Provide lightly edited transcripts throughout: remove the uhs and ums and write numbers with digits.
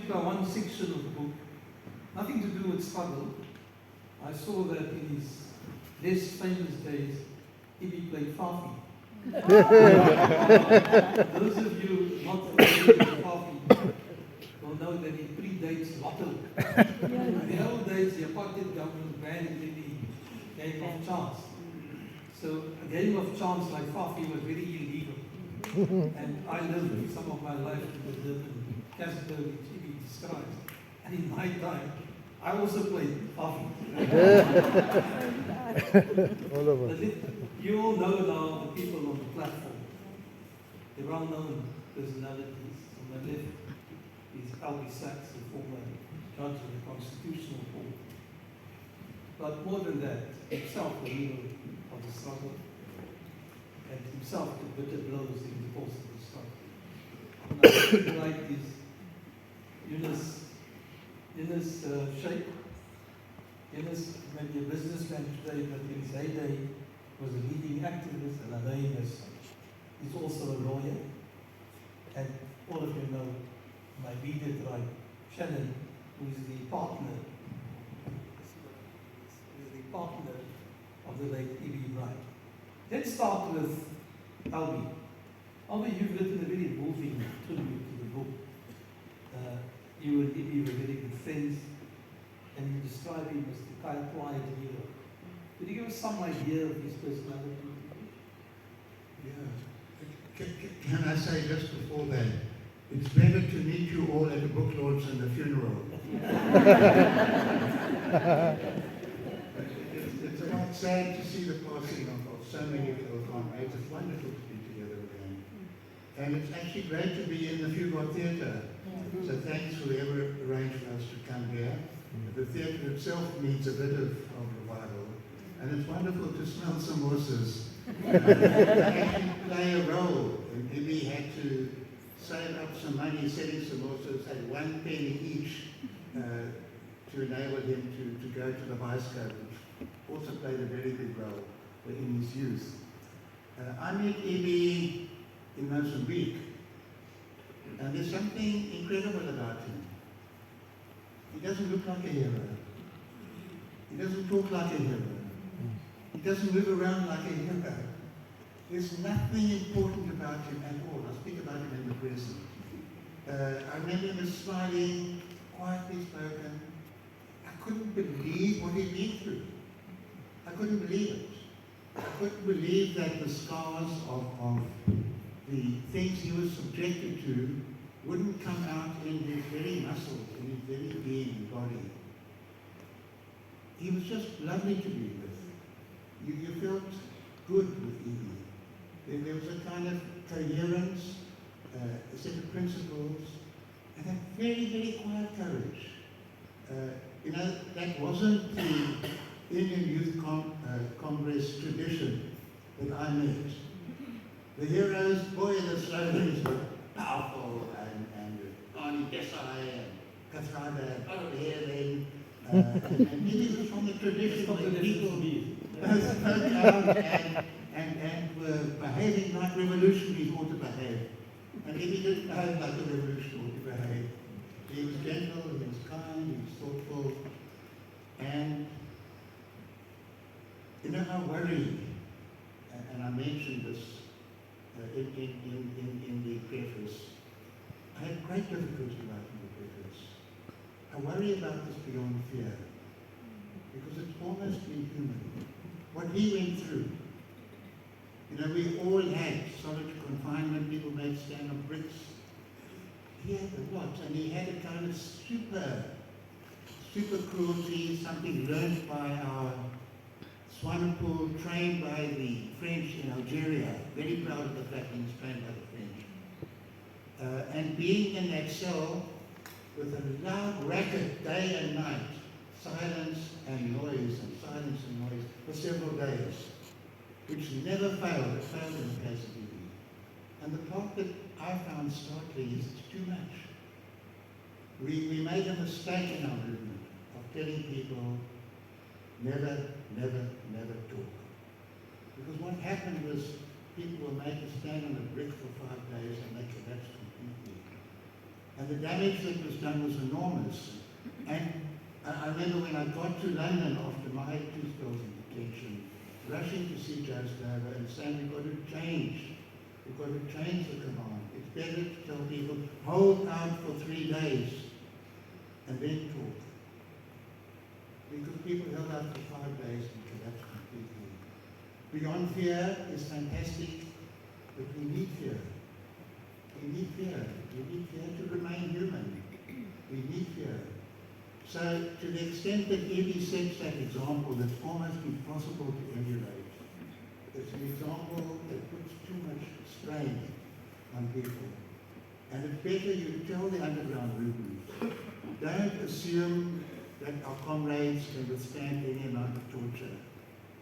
picked out one section of the book, nothing to do with struggle. I saw that in his less famous days, Ibi played Fafi. Those of you not familiar with Fafi will know that it predates Lotto. In the old days, the apartheid government banned the game of chance. So a game of chance like Fafi was very illegal. And I lived some of my life in the Durban Casper, which Ibi describes. And in my time, I also played Fafi. All of us. You all know now the people on the platform. The well-known personalities. On the left is Albie Sachs, the former judge of the Constitutional Court. But more than that, himself the hero of the struggle, and himself took bitter blows in the course of the struggle. And I like is Yunus Sheikh. Yunus may be a businessman today, but in his heyday was a leading activist and a name as such. He's also a lawyer, and all of you know, my reader right, Shannon, who is the partner of the late Ibi Wright. Let's start with Albie. Albie, you've written a very moving tribute to the book. You and Ibi were very good friends, and you describe him as the quiet hero. Could you give us some idea of his personality? Yeah. Can I say just before that, it's better to meet you all at the book launch than the funeral. It's about sad to see the passing of so many of our comrades. It's wonderful to be together again. And it's actually great to be in the Fugard Theatre. So thanks for whoever arranged for us to come here. The theatre itself needs a bit of revival. And it's wonderful to smell samosas. Actually play a role. And Ibi had to save up some money selling samosas at 1 penny each to enable him to go to the Bioscope, which also played a very big role in his youth. I met Ibi in Mozambique, and there's something incredible about him. He doesn't look like a hero. He doesn't talk like a hero. He doesn't move around like a hero. There's nothing important about him at all. I'll speak about him in the present. I remember him as smiling, quietly spoken. I couldn't believe what he'd been through. I couldn't believe it. I couldn't believe that the scars of the things he was subjected to wouldn't come out in his very muscles, in his very being and body. He was just lovely to be with. You felt good with Ibi. There was a kind of coherence, a set of principles, and a very, very quiet courage. That wasn't the Indian Youth Congress tradition that I met. The heroes, boy, the slogans were powerful, and Arnie Desai, and Kathrada, and over here then. And he was from the tradition that people spoke out and were behaving like revolutionaries ought to behave. And he didn't behave like a revolutionary ought to behave. He was gentle, he was kind, he was thoughtful. And I worry, and I mentioned this in the preface, I had great difficulty writing the preface. I worry about this beyond fear, because it's almost inhuman. What he went through, we all had solitary confinement, people made stand on bricks. He had a lot, and he had a kind of super cruelty, something learned by our Swanepoel, trained by the French in Algeria. Very proud of the fact he was trained by the French. And being in that cell with a loud racket day and night, silence and noise, for several days, which never failed. It failed in the case of Ibi. And the part that I found startling is it's too much. We made a mistake in our movement of telling people, never, never, never talk. Because what happened was people were made to stand on a brick for 5 days and they collapsed completely. And the damage that was done was enormous. And I remember when I got to London after my 2 spells in detention, rushing to see Joe Slover and saying, we've got to change. We've got to change the command. It's better to tell people, hold out for 3 days and then talk. Because people held out for 5 days and collapsed completely. Beyond fear is fantastic, but we need fear. We need fear. We need fear to remain human. We need fear. So to the extent that Evie sets that example, that's almost impossible to emulate. It's an example that puts too much strain on people. And it's better you tell the underground movement. Don't assume that our comrades can withstand any amount of torture.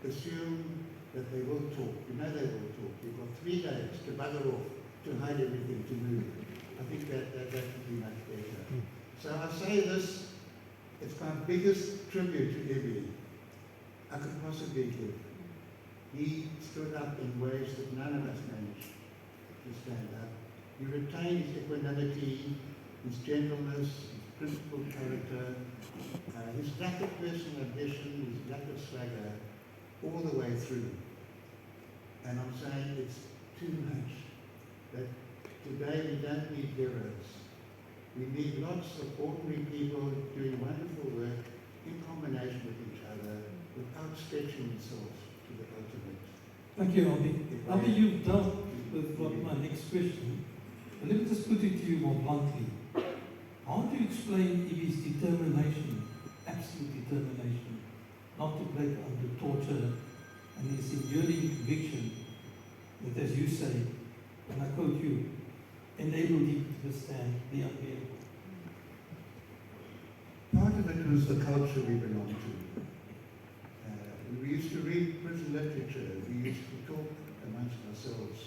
Assume that they will talk. You know they will talk. You've got 3 days to bugger off, to hide everything, to move. I think that would be much better. So I say this, it's my biggest tribute to Evie I could possibly give. He stood up in ways that none of us managed to stand up. He retained his equanimity, his gentleness, his principled character, his lack of personal ambition, his lack of swagger, all the way through. And I'm saying it's too much. That today we don't need heroes. We need lots of ordinary people doing wonderful work in combination with each other without stretching themselves to the ultimate. Thank you, Albie. Albie, you've dealt with what my next question. But let me just put it to you more bluntly. How do you explain Evie's determination, absolute determination, not to break under torture, and his enduring conviction that, as you say, and I quote you, enabled him to withstand the unbearable? Part of it was the culture we belonged to. We used to read prison literature. We used to talk amongst ourselves.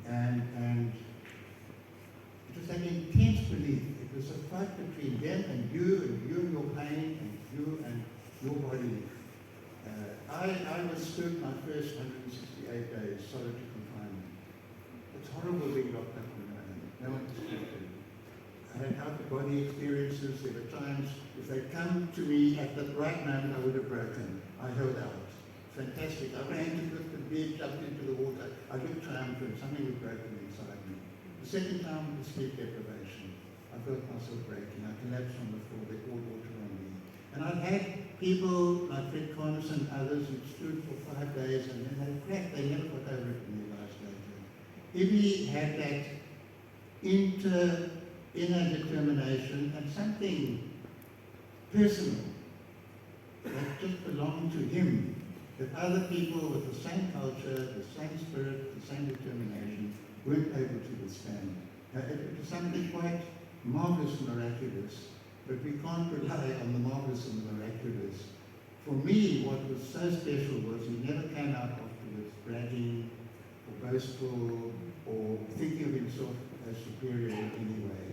And it was an intense belief. It was a fight between them and you and your pain, and you and your body. I withstood my first 168 days solitary confinement. It's horrible being locked up in a home. No one expected. I had out-of-body experiences. There were times, if they'd come to me at the right moment, I would have broken. I held out. Fantastic. I ran to the bed, jumped into the water. I looked triumphant. Something had broken inside me. The second time was sleep deprivation. I felt myself breaking. I collapsed on the floor. They poured water on me. And I've had people like Fred Cornish and others who stood for 5 days and then they cracked. They never got over it in their lives later. Evie had that inner determination and something personal that just belonged to him, that other people with the same culture, the same spirit, the same determination weren't able to withstand. It was something quite marvelous and miraculous, but we can't rely on the marvelous and the miraculous. For me, what was so special was he never came out afterwards bragging or boastful or thinking of himself as superior in any way.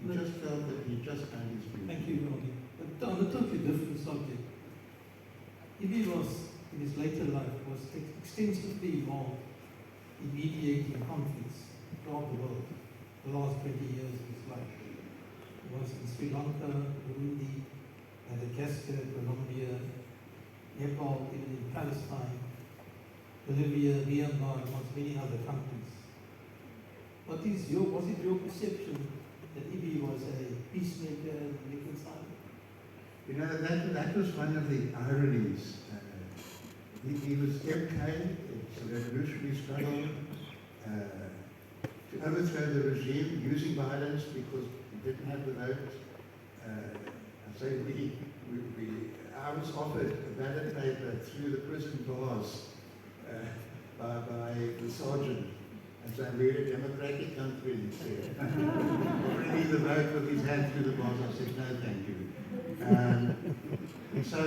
He just felt that he just done his duty. Thank you, Ronnie. But on a totally different subject, Evie was, in his later life, was extensively involved in mediating conflicts throughout the world, the last 20 years of his life. He was in Sri Lanka, Burundi, Madagascar, Colombia, Nepal, even in Palestine, Bolivia, Myanmar, amongst many other countries. Was it your perception that Evie was a peacemaker and reconciler? You know, that was one of the ironies. He was MK, it's a revolutionary struggle to overthrow the regime using violence because he didn't have the vote. I say I was offered a ballot paper through the prison bars by the sergeant. And so we're a democratic country, he said. Already the vote with his hand through the bars, I said, no, thank you. So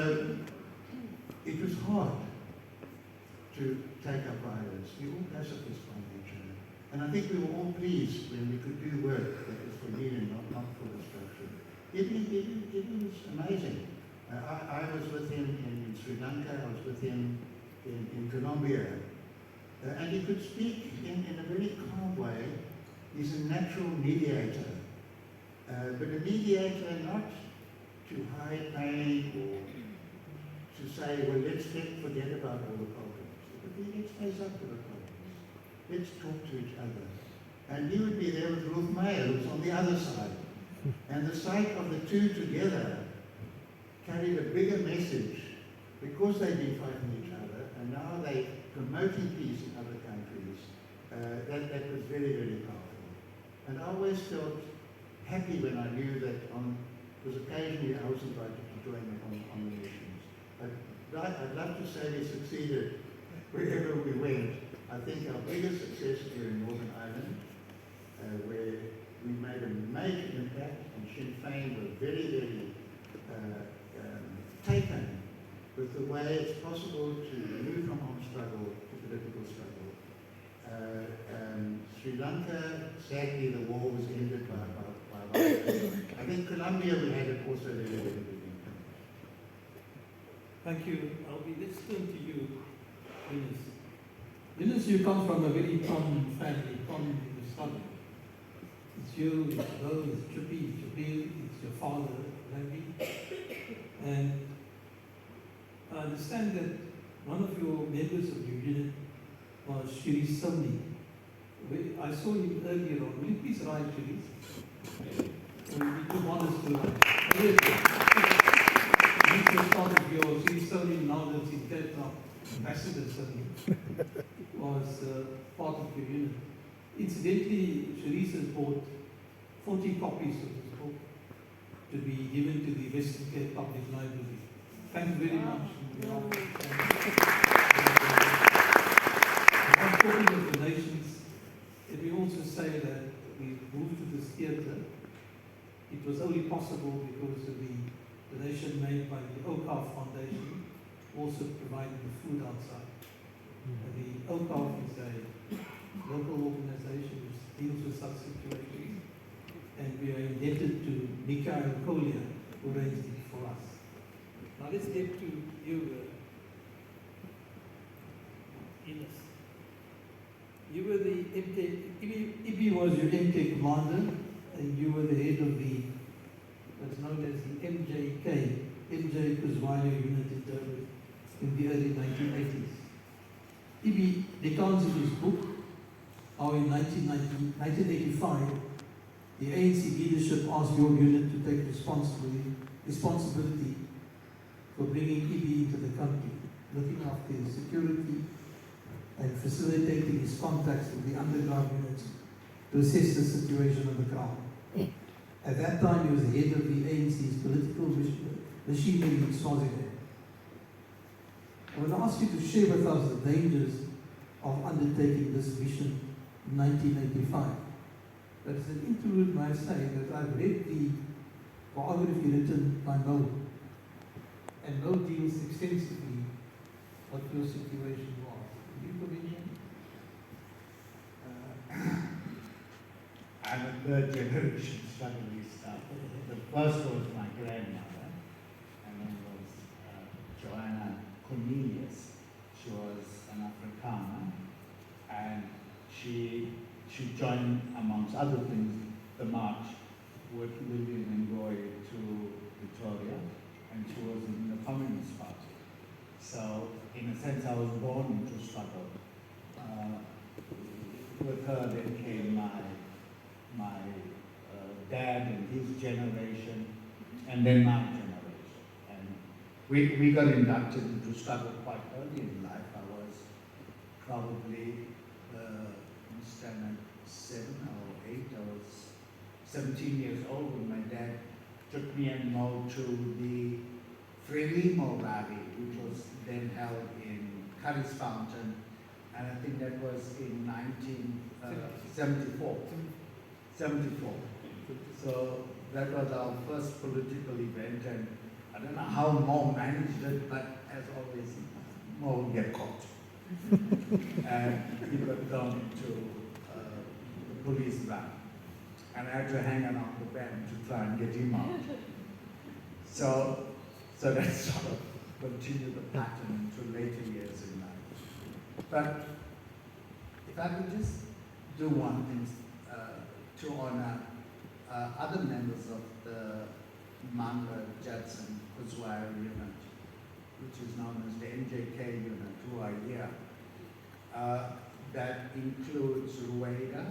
it was hard to take up violence. We all pacifists by nature. And I think we were all pleased when we could do work that was for union, not for destruction. It was amazing. I was with him in Sri Lanka, I was with him in Colombia. And he could speak in a very calm way He's a natural mediator, but a mediator not to hide pain or to say, well, let's forget about all the problems. But let's face up to the problems. Let's talk to each other. And he would be there with Ruth Meyer, who's on the other side. And the sight of the two together carried a bigger message because they've been fighting each other, and now they're promoting peace in other countries. That was very, very powerful. And I always felt happy when I knew that because occasionally I was invited to join them on the missions. I'd love to say we succeeded wherever we went. I think our biggest success here in Northern Ireland, where we made a major impact, and Sinn Féin were very, very taken with the way it's possible to move from armed struggle to political struggle. Sri Lanka, sadly, the war was ended by I think Colombia, we had it also very, very big impact. Thank you, Albie. Let's turn to you, Eunice. Eunice, you come from a very common family, common in the southern. It's you, it's Bo, it's Trippy, it's Jabil, it's your father, Randy. And I understand that one of your members of your unit was Shirish Soni. I saw him earlier on. Will you please rise, Shirish? We'll be too modest to rise. He's the part of your Shirish Soni, now lives in Cape Town. Ambassador Soni was part of your unit. Incidentally, Shirish has bought 40 copies of this book to be given to the Western Cape Public Library. Thank you very much. I'm talking of donations. Let me also say that we moved to this theatre. It was only possible because of the donation made by the OCAF Foundation, also providing the food outside. The OCAF is a local organization which deals with such situations, and we are indebted to Mikhail Kolia, who raised it for us. Now let's get to you, Eunice. You were the MK, Ibi was your MK commander, and you were the head of what's known as the MJ Kuzwayo unit in Durban in the early 1980s. Ibi recounts in his book how in 1985, the ANC leadership asked your unit to take responsibility for bringing Ibi into the country, looking after his security and facilitating his contacts with the underground units to assess the situation on the ground. At that time, he was the head of the ANC's political machinery in Swaziland. I would ask you to share with us the dangers of undertaking this mission in 1985. But as an interlude, may I say that I've read the biography written by Mo, and Mo deals extensively what your situation was. Can you provision? I'm a third generation strugglista. The first was my grandmother, and then was Joanna Cornelius. She was an Afrikaner, and she joined, amongst other things, the march with Lillian Ngoyi to Victoria, and she was in the Communist Party. So, in a sense, I was born into struggle. With her then came my dad and his generation, and then my generation. And we got inducted into struggle quite early in life. I was probably standard 7 or 8. I was 17 years old when my dad took me and Mo to the Frelimo rally, which was then held in Curry's Fountain, and I think that was in 1974. 74. So that was our first political event, and I don't know how Mo managed it, but as always, Mo would get caught. And he got thrown into the police van. And I had to hang around the van to try and get him out. So that sort of continued the pattern into later years in life. But if I could just do one thing to honor other members of the Manga Judson Kuzwara unit, which is known as the MJK unit, who are here. That includes Rueda,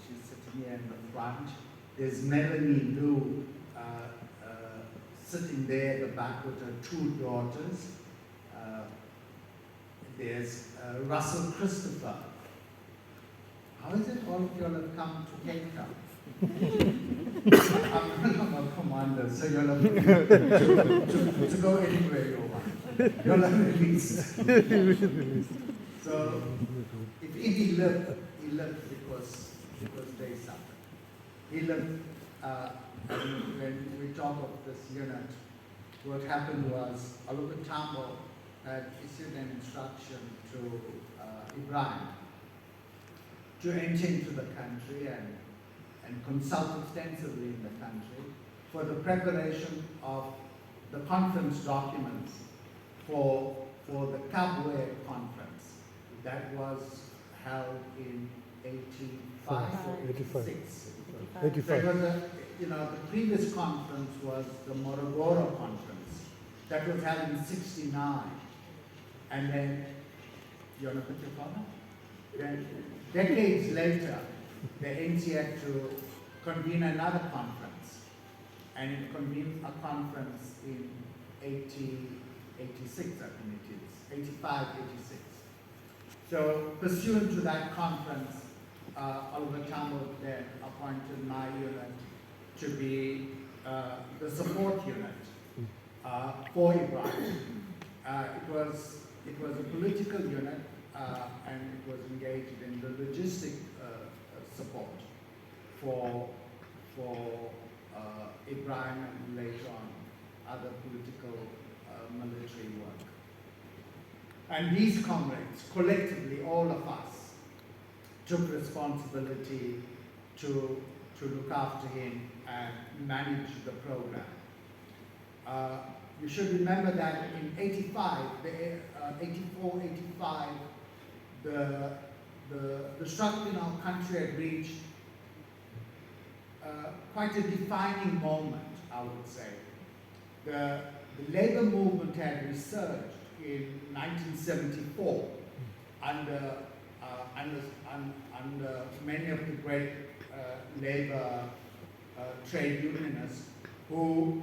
she's sitting here in the front. There's Melanie Lou sitting there at the back with her 2 daughters. There's Russell Christopher. How is it all of you all have come to Cape Town? I'm a commander, so you'll have to go anywhere you want. You'll have released. So, if he lived because they suffered. He lived, and when we talk of this unit, what happened was Oluka Tambo had issued an instruction to Ibrahim to enter into the country and consult extensively in the country for the preparation of the conference documents for the Kabwe conference that was held in 85 or 85. 86. 85. There was the previous conference was the Morogoro conference that was held in 69. And then, you want to put your father? Then, decades later, the ANC had to convene another conference. And it convened a conference in 86, I think it is, 85, 86. So, pursuant to that conference, Oliver Tambo then appointed my unit to be the support unit for Ibrahim. It was a political unit and it was engaged in the logistic support for Ibrahim and later on other political military work. And these comrades, collectively, all of us, took responsibility to look after him and manage the program. You should remember that in 85, 84, 85, the struggle in our country had reached quite a defining moment, I would say. The labor movement had resurged in 1974 under many of the great labor trade unionists who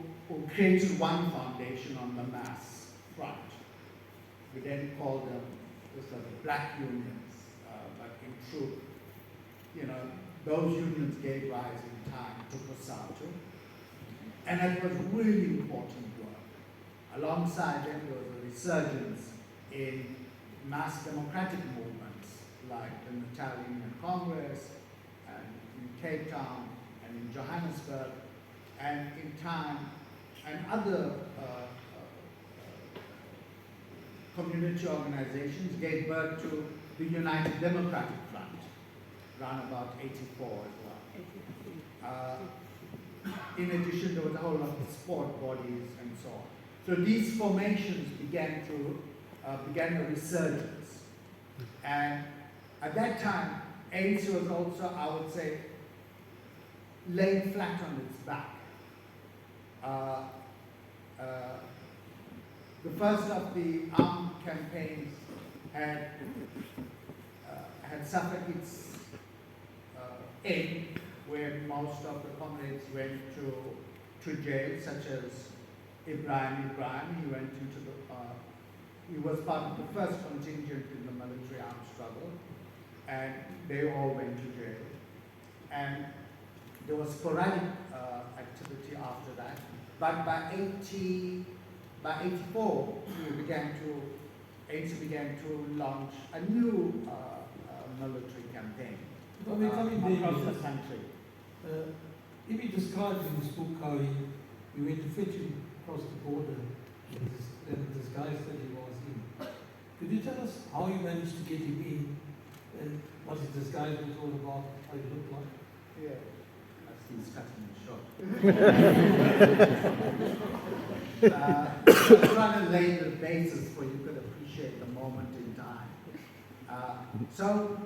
created one foundation on the mass front. We then called them the black unions, but in truth, those unions gave rise in time to COSATU, and it was really important work. Alongside it, there was a resurgence in mass democratic movements like the Natal Union Congress, and in Cape Town, and in Johannesburg, and in time, and other community organizations gave birth to the United Democratic Front, around about 84 as well. In addition, there was a whole lot of sport bodies and so on. So these formations began a resurgence. And at that time, ANC was also, I would say, laying flat on its back. The first of the armed campaigns had suffered its end, where most of the comrades went to jail, such as Ibrahim. He went into he was part of the first contingent in the military armed struggle, and they all went to jail. And there was sporadic activity after that, but by 84, ANC began to launch a new military campaign across the country. If you described in this book how you went to fetch him across the border and the disguise that he was in, could you tell us how you managed to get him in and what his disguise was all about, how he looked like? Yeah, he's cutting it short. I'm trying to lay the basis for you could appreciate the moment in time. So,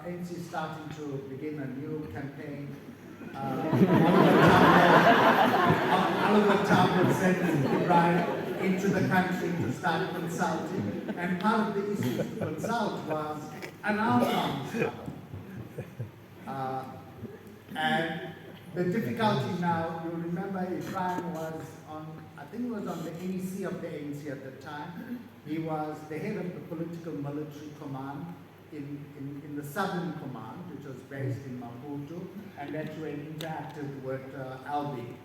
ANC is starting to begin a new campaign. Oliver Tambo sent Ibrahim into the country to start consulting, and part of the issue to consult was an outcome struggle. And the difficulty now, you remember Ibrahim was on, I think he was on the NEC of the ANC at the time. He was the head of the political military command in the Southern Command, which was based in Maputo, and that's where he interacted with Albi.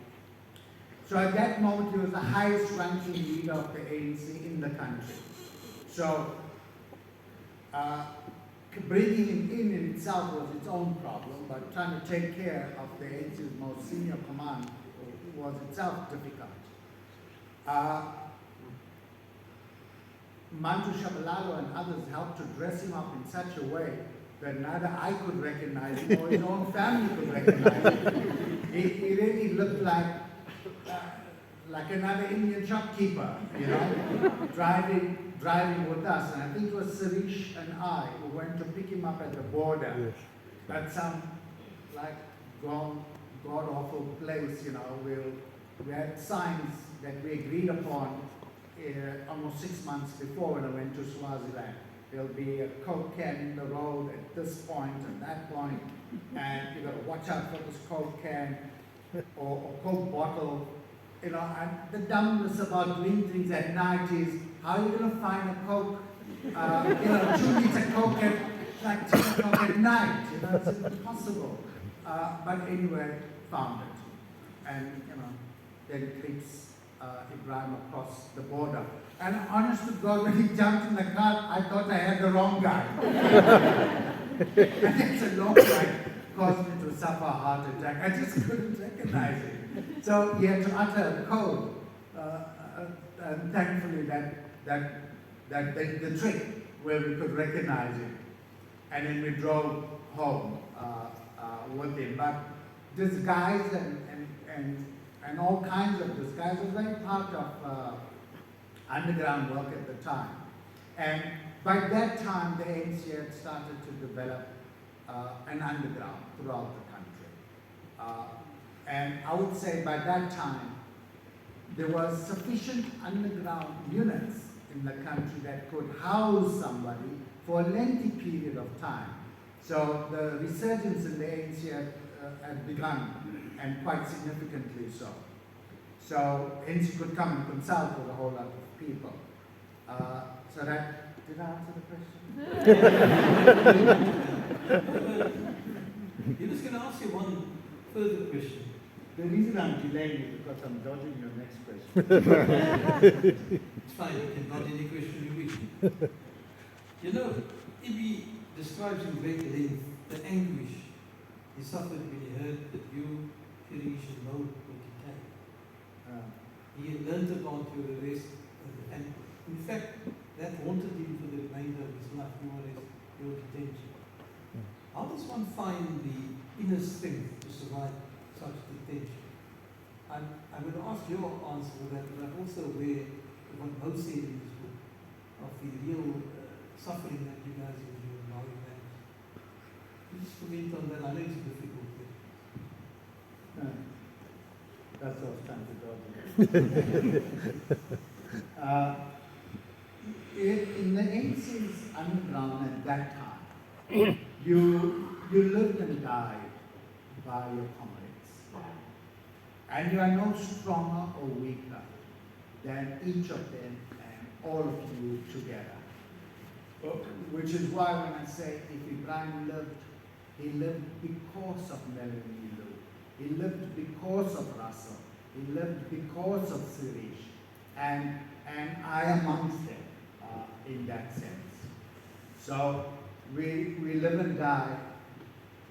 So at that moment, he was the highest ranking leader of the ANC in the country. So bringing him in itself was its own problem, but trying to take care of the ANC's most senior command was itself difficult. Mantu Shabalala and others helped to dress him up in such a way that neither I could recognize him or his own family could recognize him. He really looked like another Indian shopkeeper, you know, driving with us. And I think it was Sirish and I who went to pick him up at the border. Yes. At some like god-awful place, you know. We had signs that we agreed upon almost 6 months before when I went to Swaziland. There'll be a Coke can in the road at this point and that point, and you got to watch out for this Coke can or Coke bottle. You know, and the dumbness about doing things at night is, how are you going to find a Coke, 2-liter Coke at like 10 o'clock at night? You know, it's impossible. But anyway, found it. And, you know, then creeps Ibrahim across the border. And honest to God, when he jumped in the car, I thought I had the wrong guy. And it's a long ride, caused me to suffer a heart attack. I just couldn't recognize him. So he had to utter a code. And thankfully that the trick where we could recognize him. And then we drove home with him. But disguise and all kinds of disguise was very part of underground work at the time. And by that time, the ANC had started to develop an underground throughout the country. And I would say by that time, there was sufficient underground units in the country that could house somebody for a lengthy period of time. So the resurgence in the ANC had begun, and quite significantly so. So ANC could come and consult with a whole lot of people. So that, did I answer the question? He was going to ask you one further question. The reason I'm delaying is because I'm dodging your next question. It's fine, you can dodge any question you wish. You know, Ibi describes in great length the anguish he suffered when he heard that you, Kirish, and Mo were detained. He learned about your arrest, and in fact, that haunted him for the remainder of his life, your detention. How does one find the inner strength to survive such detention? I'm going to ask your answer to that, but I'm also aware of what Mo said in his book, of the real suffering that you guys endure and how you manage. Just comment on that. I know it's a difficult thing. No, that's what I was trying to dodge. In the ANC's underground at that time, you lived and died by your comrades. And you are no stronger or weaker than each of them and all of you together. Which is why when I say if Ibrahim lived, he lived because of Melanie Lou. He lived because of Russell. He lived because of Sirish. And I amongst them in that sense. So we live and die,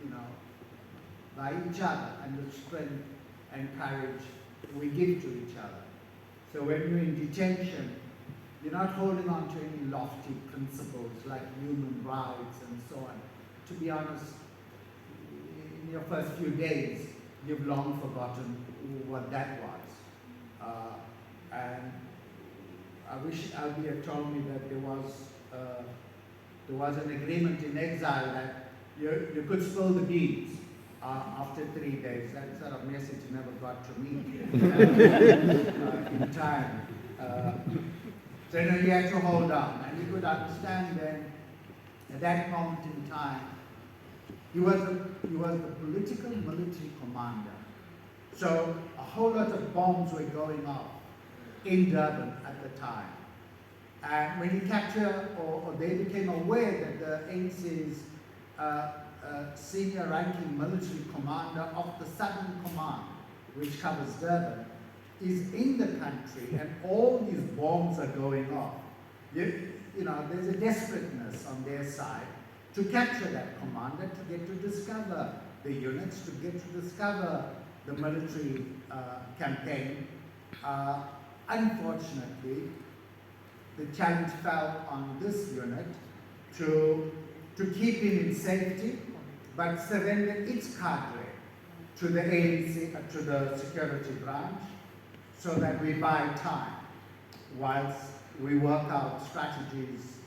you know, by each other, and the strength and courage we give to each other. So when you're in detention, you're not holding on to any lofty principles like human rights and so on. To be honest, in your first few days, you've long forgotten what that was. And I wish Albi had told me that there was an agreement in exile that you could spill the beans after 3 days. That sort of message never got to me in time. So you know, you had to hold on, and you could understand then, at that moment in time, he was the political military commander. So a whole lot of bombs were going off in Durban at the time. And when he captured, or they became aware that the ANC's senior ranking military commander of the Southern Command, which covers Durban, is in the country and all these bombs are going off. You know, there's a desperateness on their side to capture that commander, to get to discover the units, to get to discover the military campaign. Unfortunately, the challenge fell on this unit to keep him in safety, but surrender its cadre to the ANC, to the security branch, so that we buy time whilst we work out strategies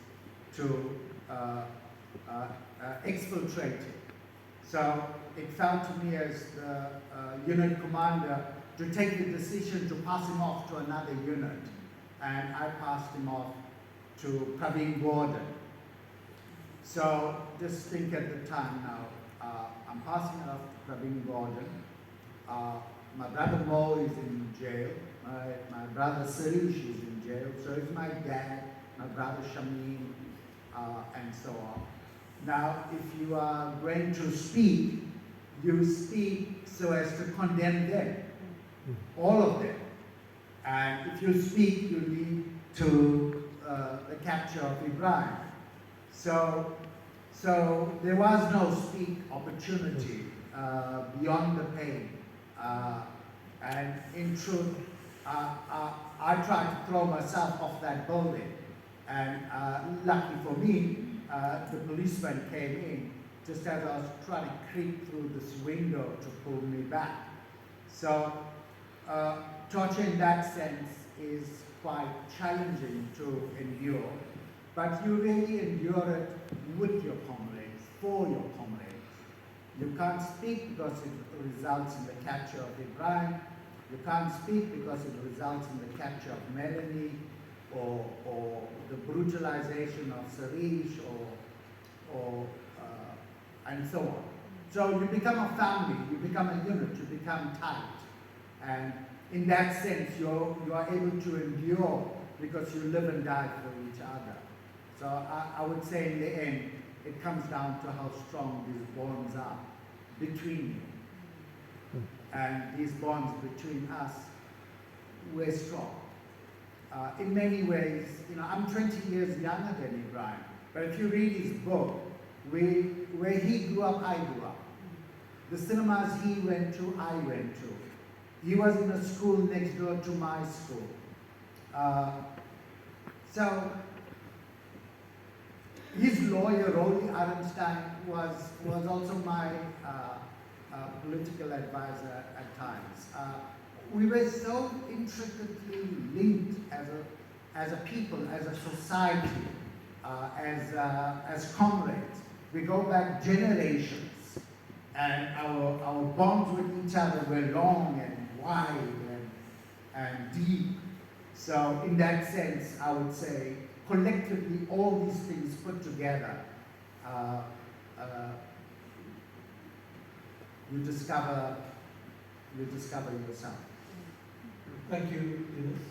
to exfiltrate it. So it fell to me as the unit commander to take the decision to pass him off to another unit, and I passed him off to Praveen Gordon. So just think at the time now, I'm passing it off to Praveen Gordon. My brother Mo is in jail. My brother Sirish is in jail. So is my dad, my brother Shameen, and so on. Now, if you are going to speak, you speak so as to condemn them, all of them. And if you speak, you lead to the capture of Ibrahim. So there was no speak opportunity beyond the pain. And in truth, I tried to throw myself off that building. And lucky for me, the policeman came in just as I was trying to creep through this window to pull me back. So torture in that sense is quite challenging to endure, but you really endure it with your comrades, for your comrades. You can't speak because it results in the capture of Ibrahim. You can't speak because it results in the capture of Melanie, or the brutalization of Sarish, and so on. So you become a family, you become a unit, you become tight. And in that sense, you are able to endure because you live and die for each other. So I would say in the end, it comes down to how strong these bonds are between you. And these bonds between us, we're strong. In many ways, you know, I'm 20 years younger than Ibrahim, but if you read his book, where he grew up, I grew up. The cinemas he went to, I went to. He was in a school next door to my school. So his lawyer, Roli Arenstein, was also my political advisor at times. We were so intricately linked as a people, as a society, as comrades. We go back generations, and our bonds with each other were long and wide and deep. So in that sense, I would say, collectively, all these things put together, you discover yourself. Thank you, Eunice.